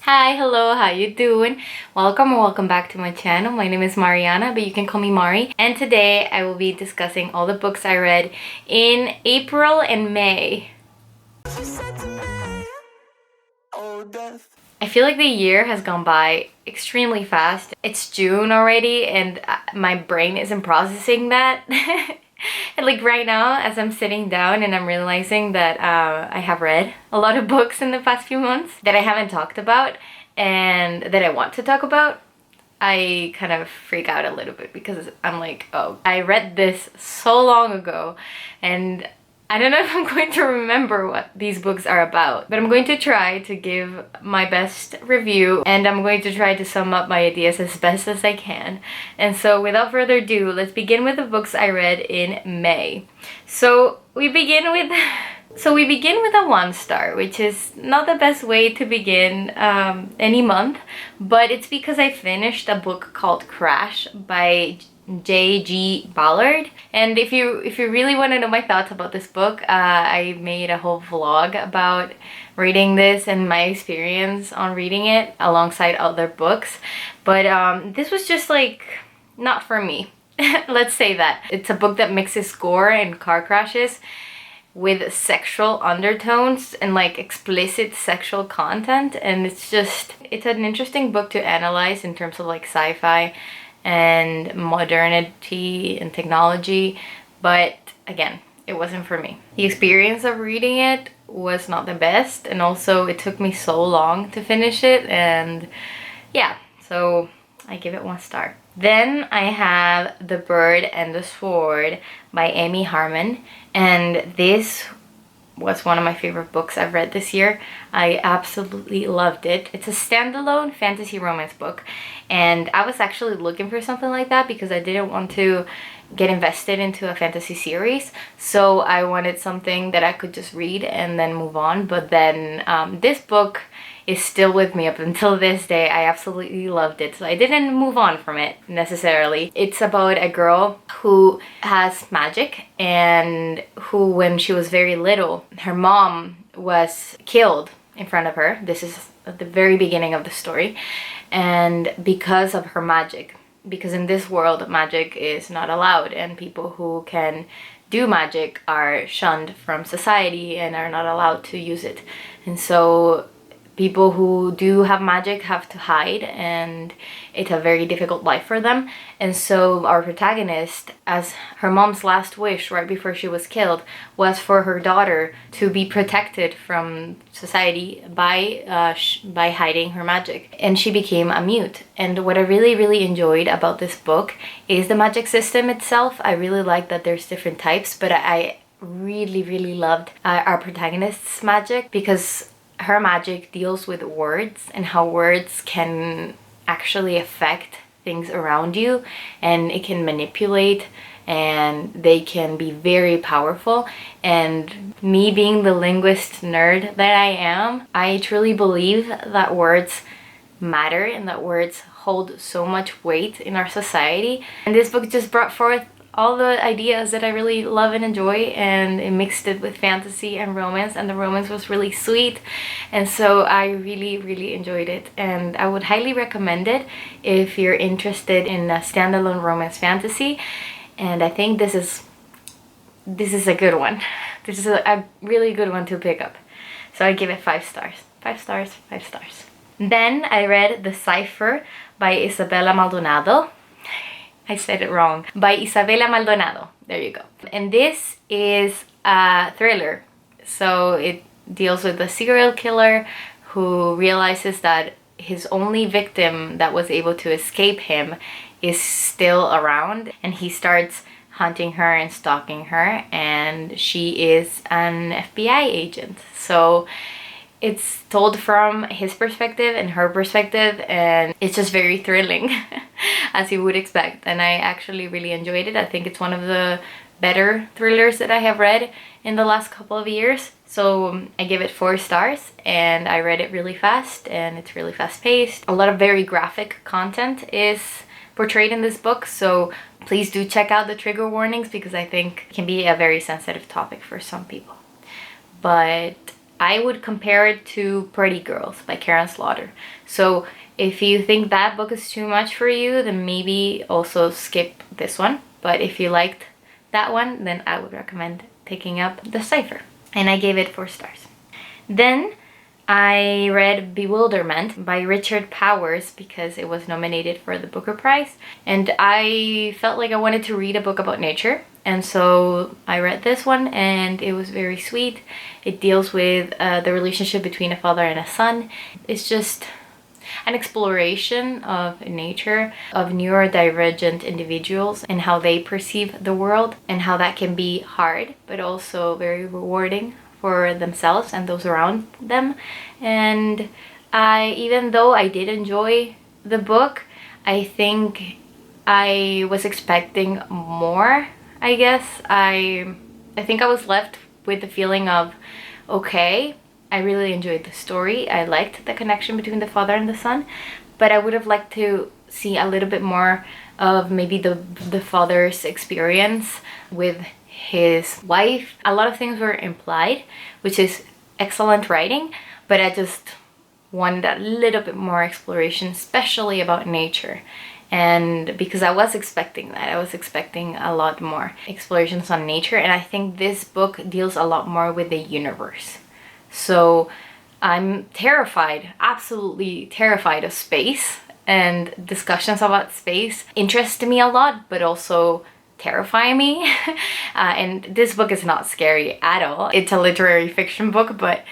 Hi, hello, how you doing? Welcome or welcome back to my channel. My name is Mariana, but you can call me Mari. And today I will be discussing all the books I read in April and May. I feel like the year has gone by extremely fast. It's June already and my brain isn't processing that. And like right now, as I'm sitting down and I'm realizing that I have read a lot of books in the past few months that I haven't talked about and that I want to talk about, I kind of freak out a little bit because I'm like, oh, I read this so long ago and I don't know if I'm going to remember what these books are about, but I'm going to try to give my best review and I'm going to try to sum up my ideas as best as I can. And so without further ado, let's begin with the books I read in May. So we begin with a 1-star, which is not the best way to begin any month, but it's because I finished a book called Crash by J.G. Ballard. And if you really want to know my thoughts about this book, I made a whole vlog about reading this and my experience on reading it alongside other books. But this was just like not for me. Let's say that. It's a book that mixes gore and car crashes with sexual undertones and like explicit sexual content, and it's an interesting book to analyze in terms of like sci-fi and modernity and technology, but again, it wasn't for me. The experience of reading it was not the best, and also it took me so long to finish it, and yeah, so I give it 1 star. Then I have The Bird and the Sword by Amy Harmon, and this was one of my favorite books I've read this year. I absolutely loved it. It's a standalone fantasy romance book, and I was actually looking for something like that because I didn't want to get invested into a fantasy series, so I wanted something that I could just read and then move on. But then this book is still with me up until this day. I absolutely loved it, so I didn't move on from it necessarily. It's about a girl who has magic and who, when she was very little, her mom was killed in front of her. This is at the very beginning of the story. And because of her magic, because in this world magic is not allowed and people who can do magic are shunned from society and are not allowed to use it. And so people who do have magic have to hide, and it's a very difficult life for them. And so our protagonist, as her mom's last wish right before she was killed was for her daughter to be protected from society by hiding her magic, and she became a mute. And what I really enjoyed about this book is the magic system itself. I really like that there's different types, but I really loved our protagonist's magic because her magic deals with words and how words can actually affect things around you, and it can manipulate and they can be very powerful. And me being the linguist nerd that I am, I truly believe that words matter and that words hold so much weight in our society. And this book just brought forth all the ideas that I really love and enjoy, and it mixed it with fantasy and romance, and the romance was really sweet, and so I really enjoyed it, and I would highly recommend it if you're interested in a standalone romance fantasy. And I think this is a good one. This is a really good one to pick up, so I give it 5 stars. 5 stars, 5 stars. Then I read The Cipher by Isabella Maldonado. I said it wrong. By Isabella Maldonado. There you go. And this is a thriller. So it deals with a serial killer who realizes that his only victim that was able to escape him is still around, and he starts hunting her and stalking her, and she is an FBI agent. So it's told from his perspective and her perspective, and it's just very thrilling as you would expect, and I actually really enjoyed it. I think it's one of the better thrillers that I have read in the last couple of years. So I give it 4 stars, and I read it really fast, and it's really fast paced. A lot of very graphic content is portrayed in this book, so please do check out the trigger warnings because I think it can be a very sensitive topic for some people. But I would compare it to Pretty Girls by Karen Slaughter. So if you think that book is too much for you, then maybe also skip this one. But if you liked that one, then I would recommend picking up The Cipher. And I gave it 4 stars. Then I read Bewilderment by Richard Powers because it was nominated for the Booker Prize. And I felt like I wanted to read a book about nature. And so I read this one and it was very sweet. It deals with the relationship between a father and a son. It's just an exploration of nature, of neurodivergent individuals and how they perceive the world and how that can be hard, but also very rewarding for themselves and those around them. And even though I did enjoy the book, I think I was expecting more, I guess. I think I was left with the feeling of, okay, I really enjoyed the story. I liked the connection between the father and the son, but I would have liked to see a little bit more of maybe the father's experience with his wife. A lot of things were implied, which is excellent writing, but I just wanted a little bit more exploration, especially about nature. And because I was expecting that, I was expecting a lot more explorations on nature, and I think this book deals a lot more with the universe. So I'm terrified, absolutely terrified of space, and discussions about space interest me a lot, but also terrify me. And this book is not scary at all. It's a literary fiction book, but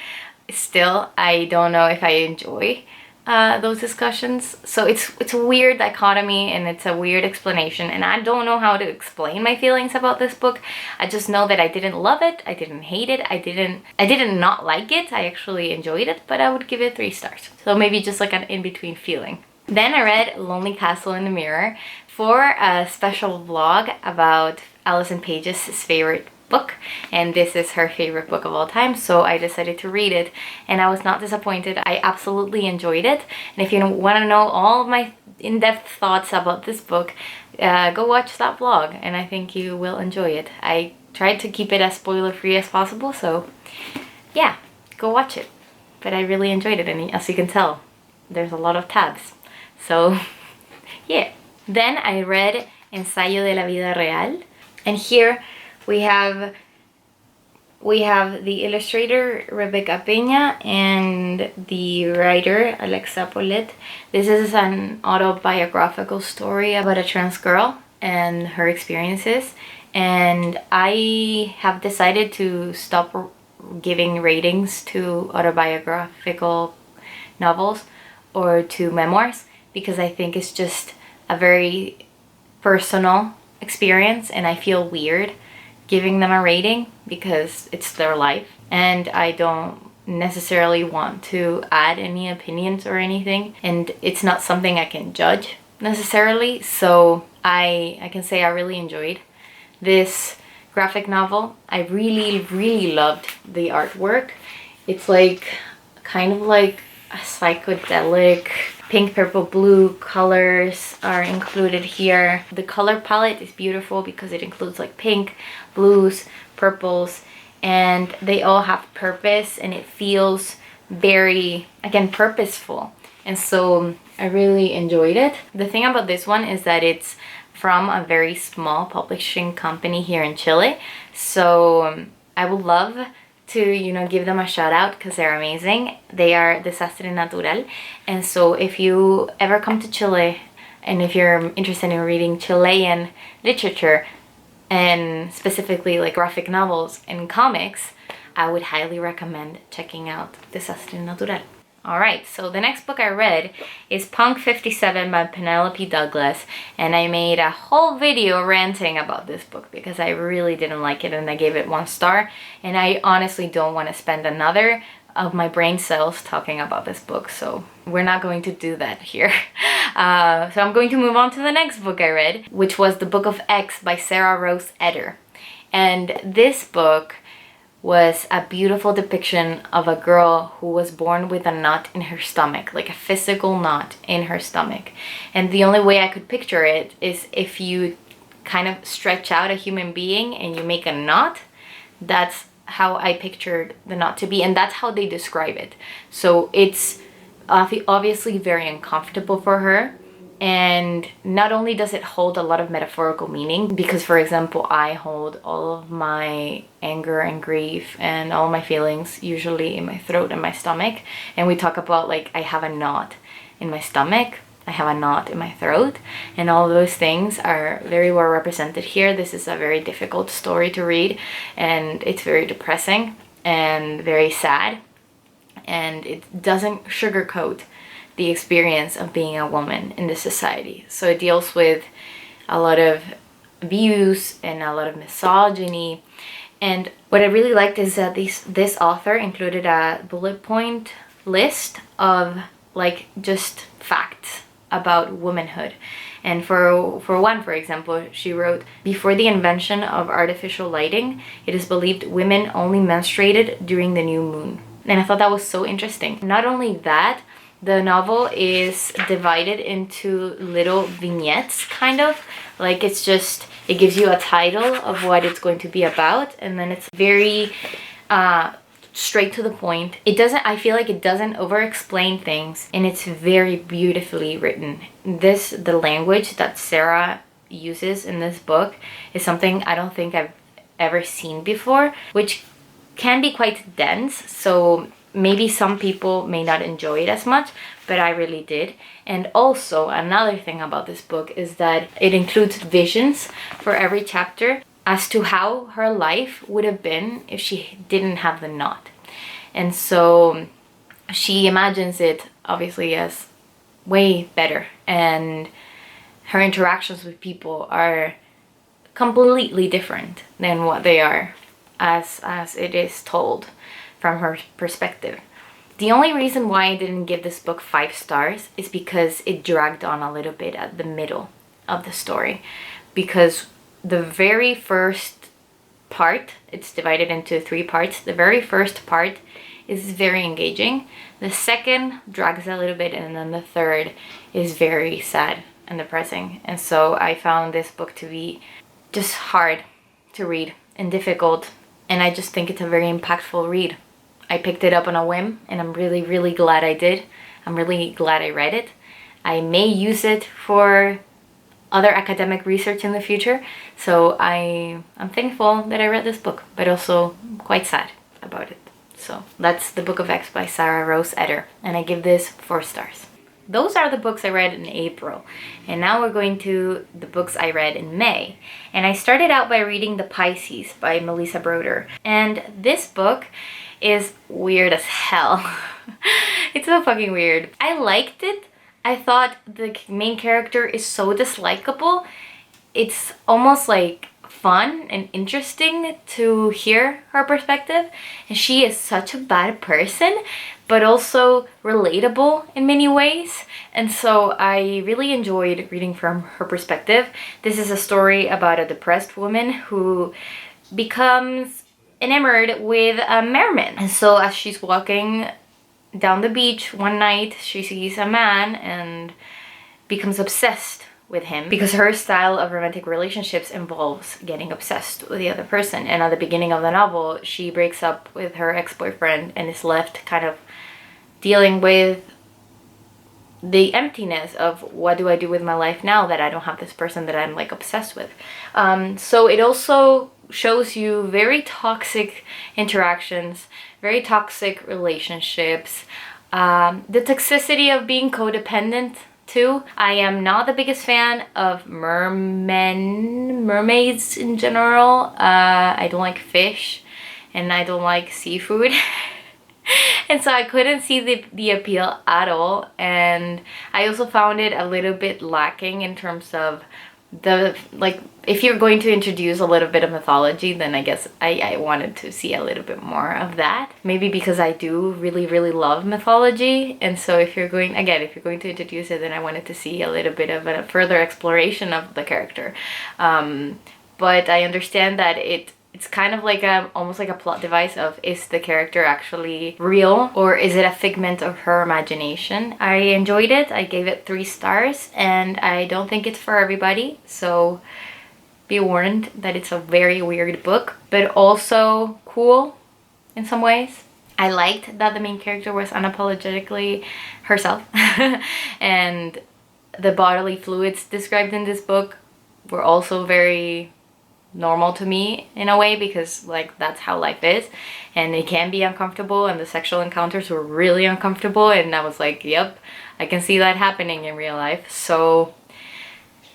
still I don't know if I enjoy those discussions. So it's a weird dichotomy and it's a weird explanation, and I don't know how to explain my feelings about this book. I just know that I didn't love it, I didn't hate it, I didn't not like it. I actually enjoyed it, but I would give it 3 stars. So maybe just like an in-between feeling. Then I read Lonely Castle in the Mirror for a special vlog about Allison Page's favorite book, and this is her favorite book of all time, so I decided to read it, and I was not disappointed. I absolutely enjoyed it, and if you want to know all of my in-depth thoughts about this book, go watch that vlog, and I think you will enjoy it. I tried to keep it as spoiler-free as possible, so yeah, go watch it. But I really enjoyed it, and as you can tell, there's a lot of tabs, so yeah. Then I read Ensayo de la Vida Real, and here we have the illustrator Rebecca Peña and the writer Alexa Polet. This is an autobiographical story about a trans girl and her experiences, and I have decided to stop giving ratings to autobiographical novels or to memoirs because I think it's just a very personal experience, and I feel weird giving them a rating because it's their life, and I don't necessarily want to add any opinions or anything, and it's not something I can judge necessarily. So I can say I really enjoyed this graphic novel. I really loved the artwork. It's like kind of like a psychedelic pink, purple, blue colors are included here. The color palette is beautiful because it includes like pink, blues, purples, and they all have purpose, and it feels very, again, purposeful. And so I really enjoyed it. The thing about this one is that it's from a very small publishing company here in Chile. So I would love to, give them a shout out because they're amazing. They are Desastre Natural. And so if you ever come to Chile and if you're interested in reading Chilean literature and specifically like graphic novels and comics, I would highly recommend checking out Desastre Natural. Alright, so the next book I read is Punk 57 by Penelope Douglas, and I made a whole video ranting about this book because I really didn't like it and I gave it 1 star, and I honestly don't want to spend another of my brain cells talking about this book, so we're not going to do that here. So I'm going to move on to the next book I read, which was The Book of X by Sarah Rose Eder. And this book was a beautiful depiction of a girl who was born with a knot in her stomach, like a physical knot in her stomach. And the only way I could picture it is if you kind of stretch out a human being and you make a knot, that's how I pictured the knot to be, and that's how they describe it. So it's obviously very uncomfortable for her. And not only does it hold a lot of metaphorical meaning, because for example, I hold all of my anger and grief and all my feelings usually in my throat and my stomach. And we talk about like, I have a knot in my stomach, I have a knot in my throat, and all those things are very well represented here. This is a very difficult story to read, and it's very depressing and very sad, and it doesn't sugarcoat the experience of being a woman in this society. So it deals with a lot of abuse and a lot of misogyny. And what I really liked is that this author included a bullet point list of like just facts about womanhood. And for one, for example, she wrote, before the invention of artificial lighting, it is believed women only menstruated during the new moon. And I thought that was so interesting. Not only that, the novel is divided into little vignettes, kind of. Like it's just, it gives you a title of what it's going to be about, and then it's very straight to the point. It doesn't, I feel like it doesn't over-explain things, and it's very beautifully written. The language that Sarah uses in this book is something I don't think I've ever seen before, which can be quite dense, so maybe some people may not enjoy it as much, but I really did. And also another thing about this book is that it includes visions for every chapter as to how her life would have been if she didn't have the knot. And so she imagines it obviously as way better, and her interactions with people are completely different than what they are as it is told from her perspective. The only reason why I didn't give this book 5 stars is because it dragged on a little bit at the middle of the story. Because the very first part, it's divided into 3 parts. The very first part is very engaging. The second drags a little bit, and then the third is very sad and depressing. And so I found this book to be just hard to read and difficult. And I just think it's a very impactful read. I picked it up on a whim, and I'm really, really glad I did. I'm really glad I read it. I may use it for other academic research in the future, so I'm thankful that I read this book, but also quite sad about it. So that's The Book of X by Sarah Rose Etter, and I give this 4 stars. Those are the books I read in April, and now we're going to the books I read in May. And I started out by reading The Pisces by Melissa Broder, and this book is weird as hell. It's so fucking weird. I liked it. I thought the main character is so dislikable. It's almost like fun and interesting to hear her perspective, and she is such a bad person, but also relatable in many ways. And so I really enjoyed reading from her perspective. This is a story about a depressed woman who becomes enamored with a merman. And so as she's walking down the beach one night, she sees a man and becomes obsessed with him, because her style of romantic relationships involves getting obsessed with the other person. And at the beginning of the novel, she breaks up with her ex-boyfriend and is left kind of dealing with the emptiness of, what do I do with my life now that I don't have this person that I'm like obsessed with. So it also shows you very toxic interactions, very toxic relationships, the toxicity of being codependent too. I am not the biggest fan of mermaids in general. I don't like fish, and I don't like seafood. And so I couldn't see the appeal at all. And I also found it a little bit lacking in terms of the, like, if you're going to introduce a little bit of mythology, then I guess I wanted to see a little bit more of that. Maybe because I do really, really love mythology. And so if you're going, again, if you're going to introduce it, then I wanted to see a little bit of a further exploration of the character. But I understand that it's kind of like almost like a plot device of, is the character actually real, or is it a figment of her imagination? I enjoyed it. I gave it 3 stars, and I don't think it's for everybody. So be warned that it's a very weird book, but also cool in some ways. I liked that the main character was unapologetically herself and the bodily fluids described in this book were also very normal to me in a way, because like that's how life is and it can be uncomfortable, and the sexual encounters were really uncomfortable, and I was like, yep, I can see that happening in real life. So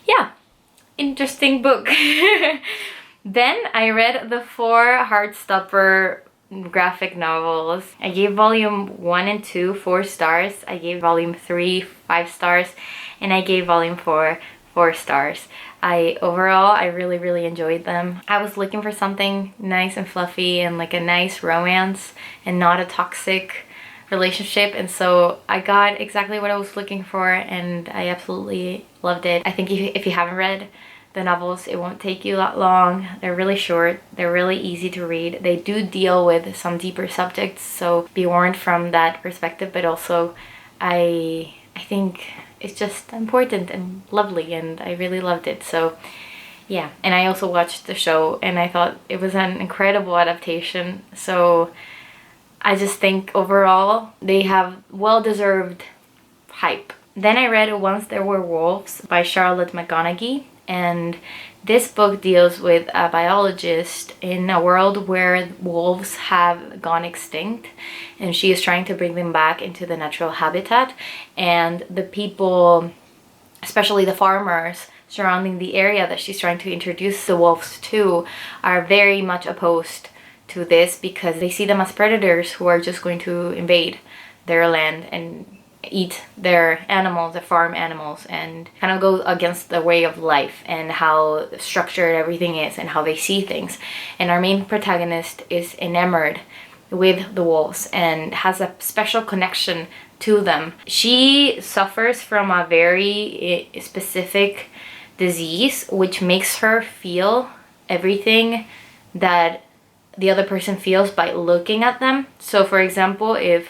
yeah, interesting book. Then I read the 4 Heartstopper graphic novels. I gave volume 1 and 2 4 stars. I gave volume 3 5 stars, and I gave volume 4 4 stars. Overall, I really enjoyed them. I was looking for something nice and fluffy and like a nice romance and not a toxic relationship, and so I got exactly what I was looking for, and I absolutely loved it. I think if you haven't read the novels, it won't take you that long. They're really short, they're really easy to read. They do deal with some deeper subjects, so be warned from that perspective, but also I think it's just important and lovely, and I really loved it. So yeah, and I also watched the show and I thought it was an incredible adaptation. So I just think overall they have well-deserved hype. Then I read Once There Were Wolves by Charlotte McGonaghy, and this book deals with a biologist in a world where wolves have gone extinct, and she is trying to bring them back into the natural habitat, and the people, especially the farmers surrounding the area that she's trying to introduce the wolves to, are very much opposed to this because they see them as predators who are just going to invade their land and eat their animals, the farm animals, and kind of go against the way of life and how structured everything is and how they see things. And our main protagonist is enamored with the wolves and has a special connection to them. She suffers from a very specific disease which makes her feel everything that the other person feels by looking at them. So for example, if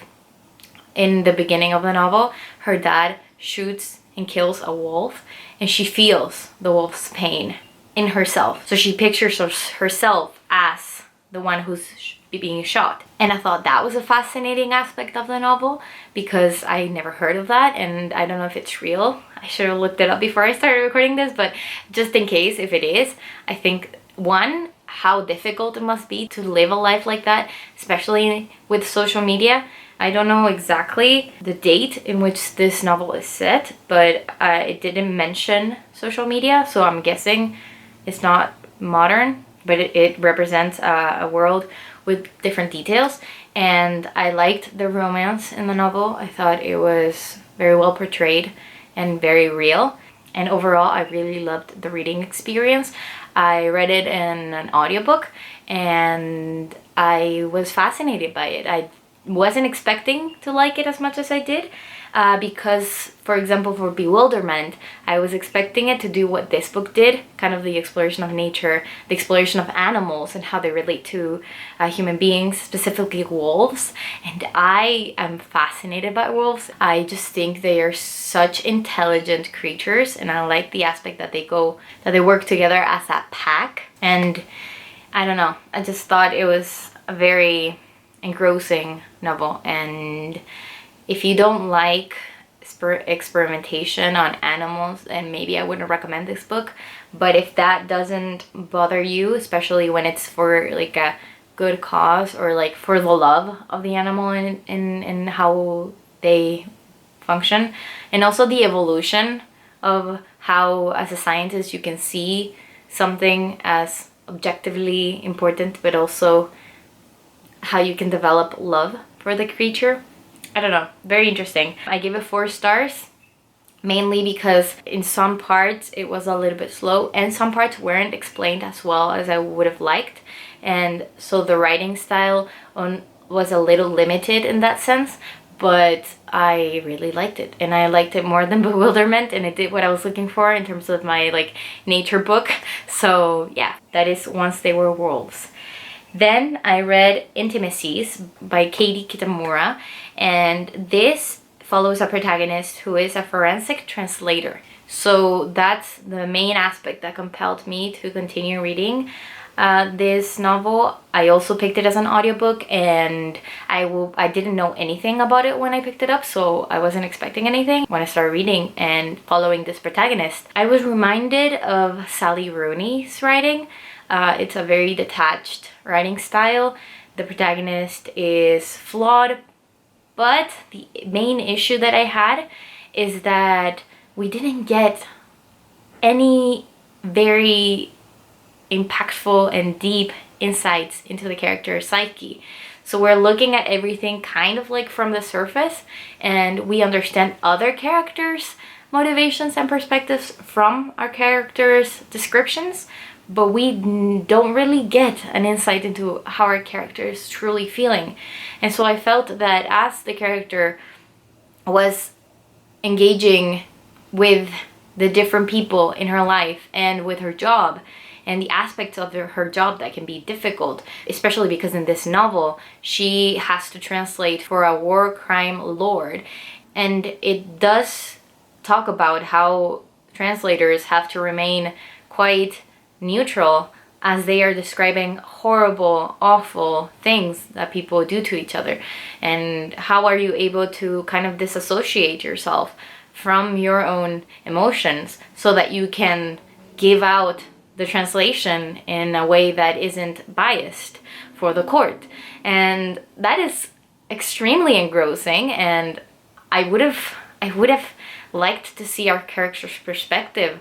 in the beginning of the novel her dad shoots and kills a wolf, and she feels the wolf's pain in herself, so she pictures herself as the one who's being shot. And I thought that was a fascinating aspect of the novel because I never heard of that, and I don't know if it's real. I should have looked it up before I started recording this, but just in case if it is, I think one, how difficult it must be to live a life like that, especially with social media. I don't know exactly the date in which this novel is set, but it didn't mention social media, so I'm guessing it's not modern, but it represents a world with different details. And I liked the romance in the novel. I thought it was very well portrayed and very real. And overall, I really loved the reading experience. I read it in an audiobook and I was fascinated by it. I wasn't expecting to like it as much as I did because, for example, for Bewilderment, I was expecting it to do what this book did, kind of the exploration of nature, the exploration of animals and how they relate to human beings, specifically wolves. And I am fascinated by wolves. I just think they are such intelligent creatures, and I like the aspect that they work together as a pack. And I don't know, I just thought it was a very engrossing novel. And if you don't like experimentation on animals, then maybe I wouldn't recommend this book. But if that doesn't bother you, especially when it's for like a good cause or like for the love of the animal and how they function, and also the evolution of how as a scientist you can see something as objectively important, but also how you can develop love for the creature. I don't know, very interesting. I gave it 4 stars, mainly because in some parts it was a little bit slow and some parts weren't explained as well as I would have liked, and so the writing style was a little limited in that sense. But I really liked it, and I liked it more than Bewilderment, and it did what I was looking for in terms of my like nature book. So yeah, that is Once They Were Wolves. Then I read Intimacies by Katie Kitamura, and this follows a protagonist who is a forensic translator. So that's the main aspect that compelled me to continue reading this novel. I also picked it as an audiobook, and I didn't know anything about it when I picked it up, so I wasn't expecting anything. When I started reading and following this protagonist, I was reminded of Sally Rooney's writing. It's a very detached writing style. The protagonist is flawed, but the main issue that I had is that we didn't get any very impactful and deep insights into the character's psyche. So we're looking at everything kind of like from the surface, and we understand other characters' motivations and perspectives from our characters' descriptions, but we don't really get an insight into how our character is truly feeling. And so I felt that as the character was engaging with the different people in her life and with her job, and the aspects of her job that can be difficult, especially because in this novel she has to translate for a war crime lord, and it does talk about how translators have to remain quite neutral as they are describing horrible, awful things that people do to each other. And how are you able to kind of disassociate yourself from your own emotions so that you can give out the translation in a way that isn't biased for the court? And that is extremely engrossing, and I would have liked to see our character's perspective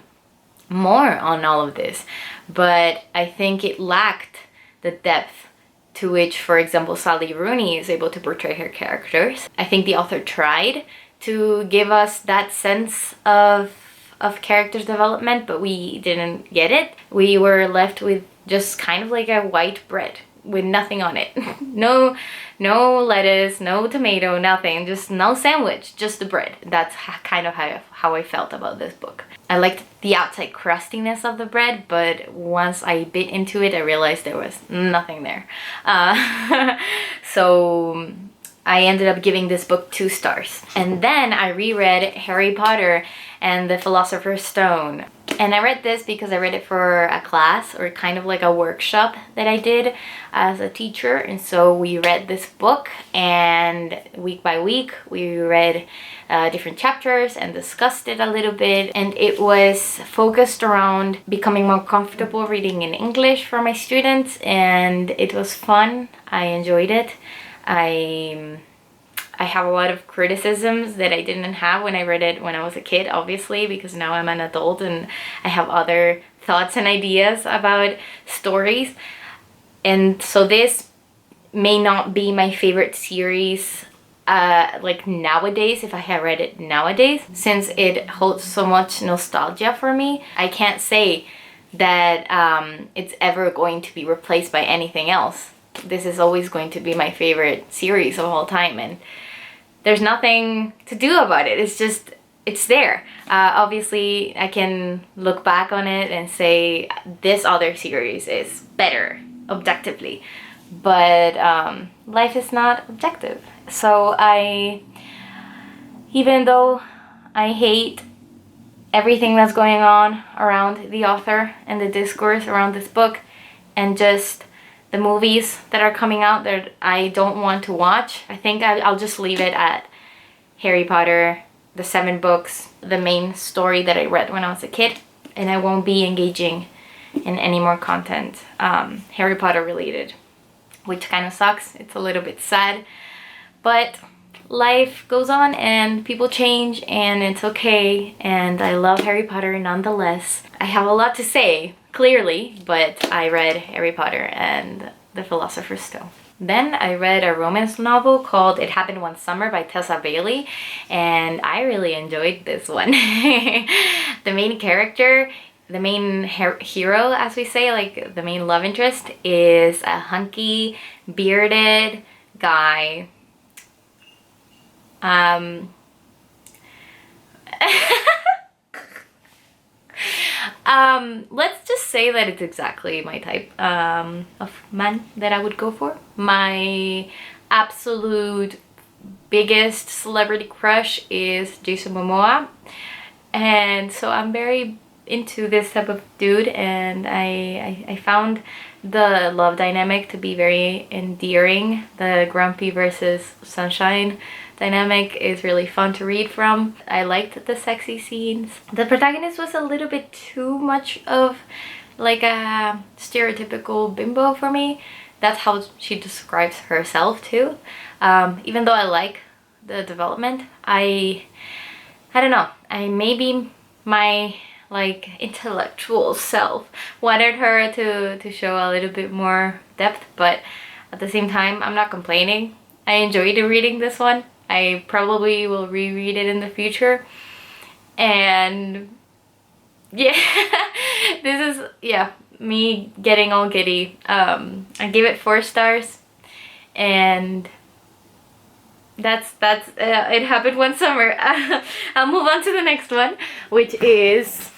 more on all of this, but I think it lacked the depth to which, for example, Sally Rooney is able to portray her characters. I think the author tried to give us that sense of character development, but we didn't get it. We were left with just kind of like a white bread with nothing on it. no lettuce, no tomato, nothing, just no sandwich, just the bread. That's kind of how I felt about this book. I liked the outside crustiness of the bread, but once I bit into it, I realized there was nothing there. So I ended up giving this book 2 stars. And then I reread Harry Potter and the Philosopher's Stone. And I read this because I read it for a class, or kind of like a workshop that I did as a teacher. And so we read this book, and week by week we read different chapters and discussed it a little bit. And it was focused around becoming more comfortable reading in English for my students, and it was fun. I enjoyed it. I have a lot of criticisms that I didn't have when I read it when I was a kid, obviously, because now I'm an adult and I have other thoughts and ideas about stories. And so this may not be my favorite series like nowadays, if I had read it nowadays, since it holds so much nostalgia for me. I can't say that it's ever going to be replaced by anything else. This is always going to be my favorite series of all time, and there's nothing to do about it. It's just, it's there. Obviously, I can look back on it and say this other series is better, objectively. But life is not objective. So even though I hate everything that's going on around the author and the discourse around this book, and just the movies that are coming out that I don't want to watch, I think I'll just leave it at Harry Potter, the 7 books, the main story that I read when I was a kid, and I won't be engaging in any more content Harry Potter related, which kind of sucks. It's a little bit sad, but life goes on and people change, and it's okay, and I love Harry Potter nonetheless. I have a lot to say, clearly, but I read Harry Potter and the Philosopher's Stone. Then I read a romance novel called It Happened One Summer by Tessa Bailey, and I really enjoyed this one. The main character, the main hero, as we say, like the main love interest, is a hunky, bearded guy. Let's just say that it's exactly my type of man that I would go for. My absolute biggest celebrity crush is Jason Momoa, and so I'm very into this type of dude, and I found the love dynamic to be very endearing. The grumpy versus sunshine dynamic is really fun to read from. I liked the sexy scenes. The protagonist was a little bit too much of like a stereotypical bimbo for me. That's how she describes herself too. Even though I like the development, I don't know, I maybe my like intellectual self wanted her to show a little bit more depth, but at the same time I'm not complaining. I enjoyed reading this one. I probably will reread it in the future, and yeah, this is, yeah, me getting all giddy. I gave it 4 stars, and that's it happened one summer. I'll move on to the next one, which is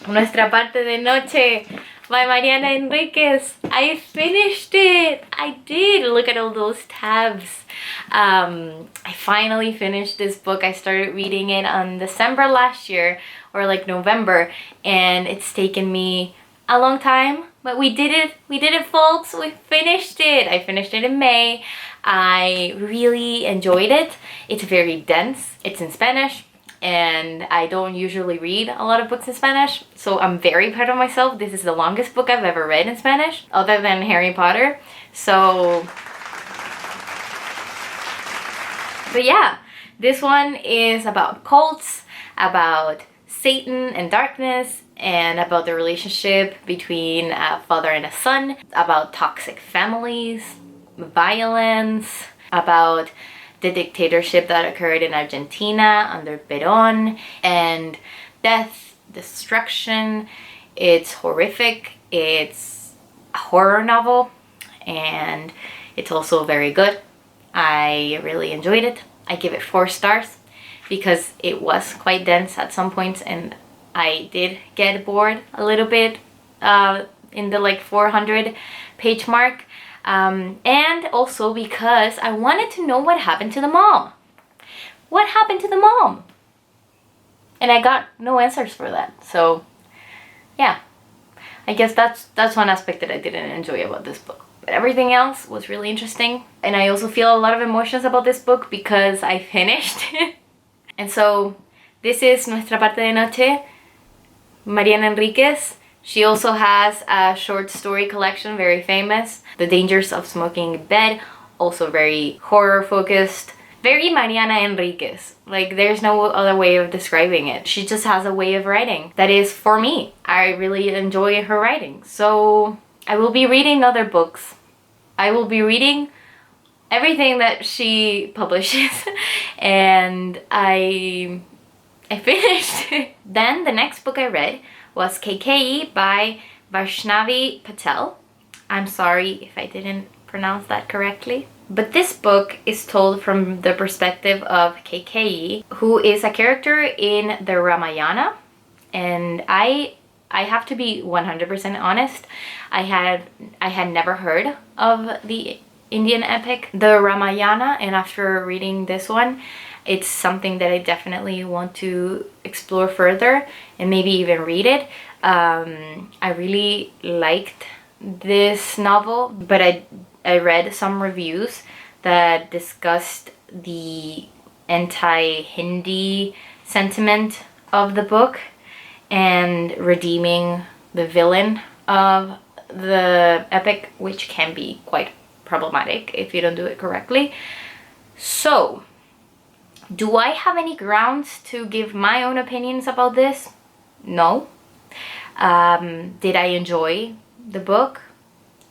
Nuestra Parte de Noche by Mariana Enriquez. I finished it. I did. Look at all those tabs. I finally finished this book. I started reading it on December last year, or like November, and it's taken me a long time, but we did it, folks. We finished it. I finished it in May. I really enjoyed it. It's very dense. It's in Spanish, and I don't usually read a lot of books in Spanish, so I'm very proud of myself. This is the longest book I've ever read in Spanish, other than Harry Potter. So, but yeah, this one is about cults, about Satan and darkness, and about the relationship between a father and a son, about toxic families, violence, about the dictatorship that occurred in Argentina under Perón, and death, destruction. It's horrific. It's a horror novel, and it's also very good. I really enjoyed it. I give it 4 stars because it was quite dense at some points, and I did get bored a little bit in the like 400 page mark. And also because I wanted to know what happened to the mom. What happened to the mom? And I got no answers for that. So yeah, I guess that's one aspect that I didn't enjoy about this book. But everything else was really interesting. And I also feel a lot of emotions about this book because I finished. And so this is Nuestra Parte de Noche, Mariana Enriquez. She also has a short story collection, very famous, The Dangers of Smoking in Bed, also very horror focused. Very Mariana Enriquez. Like, there's no other way of describing it. She just has a way of writing that is for me. I really enjoy her writing. So I will be reading other books. I will be reading everything that she publishes. And I finished it. Then the next book I read was KKE by Vaishnavi Patel. I'm sorry if I didn't pronounce that correctly. But this book is told from the perspective of KKE, who is a character in the Ramayana. And I have to be 100% honest. I had never heard of the Indian epic, the Ramayana, and after reading this one, it's something that I definitely want to explore further and maybe even read it. I really liked this novel, but I read some reviews that discussed the anti-Hindi sentiment of the book and redeeming the villain of the epic, which can be quite problematic if you don't do it correctly. So, do I have any grounds to give my own opinions about this? No. Did I enjoy the book?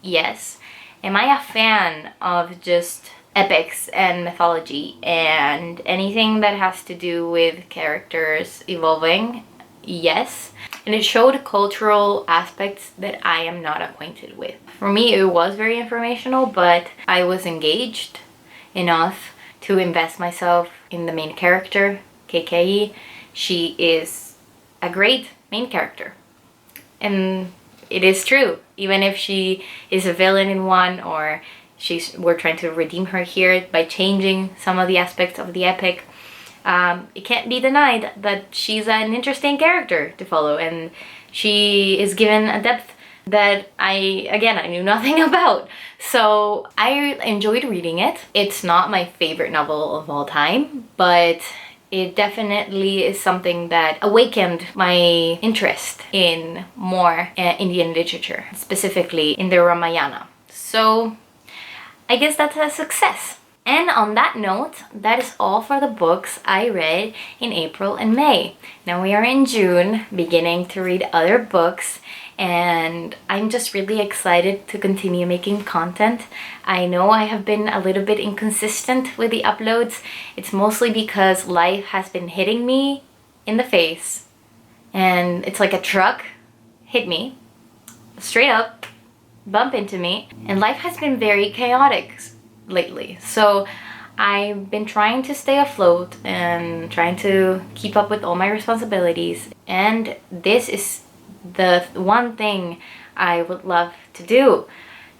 Yes. Am I a fan of just epics and mythology and anything that has to do with characters evolving? Yes. And it showed cultural aspects that I am not acquainted with. For me, it was very informational, but I was engaged enough to invest myself in the main character, KKE. She is a great main character. And it is true. Even if she is a villain in one or we're trying to redeem her here by changing some of the aspects of the epic. It can't be denied that she's an interesting character to follow, and she is given a depth that I knew nothing about. So I enjoyed reading it. It's not my favorite novel of all time, but it definitely is something that awakened my interest in more Indian literature, specifically in the Ramayana. So I guess that's a success. And on that note, that is all for the books I read in April and May. Now we are in June, beginning to read other books, and I'm just really excited to continue making content. I know I have been a little bit inconsistent with the uploads. It's mostly because life has been hitting me in the face, and it's like a truck hit me, straight up, bump into me, and life has been very chaotic lately. So I've been trying to stay afloat and trying to keep up with all my responsibilities, and this is the one thing I would love to do.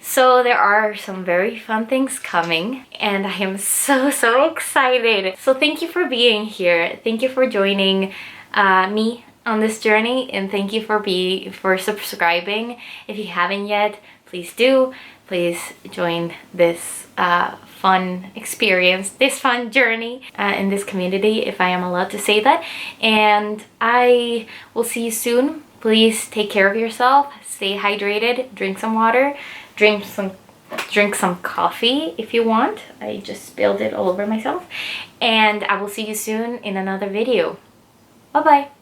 So there are some very fun things coming, and I am so excited. So thank you for being here. Thank you for joining me on this journey, and thank you for subscribing. If you haven't yet, please do. Please join this fun experience, this fun journey in this community, if I am allowed to say that. And I will see you soon. Please take care of yourself, stay hydrated, drink some water, drink some coffee if you want. I just spilled it all over myself. And I will see you soon in another video. Bye bye.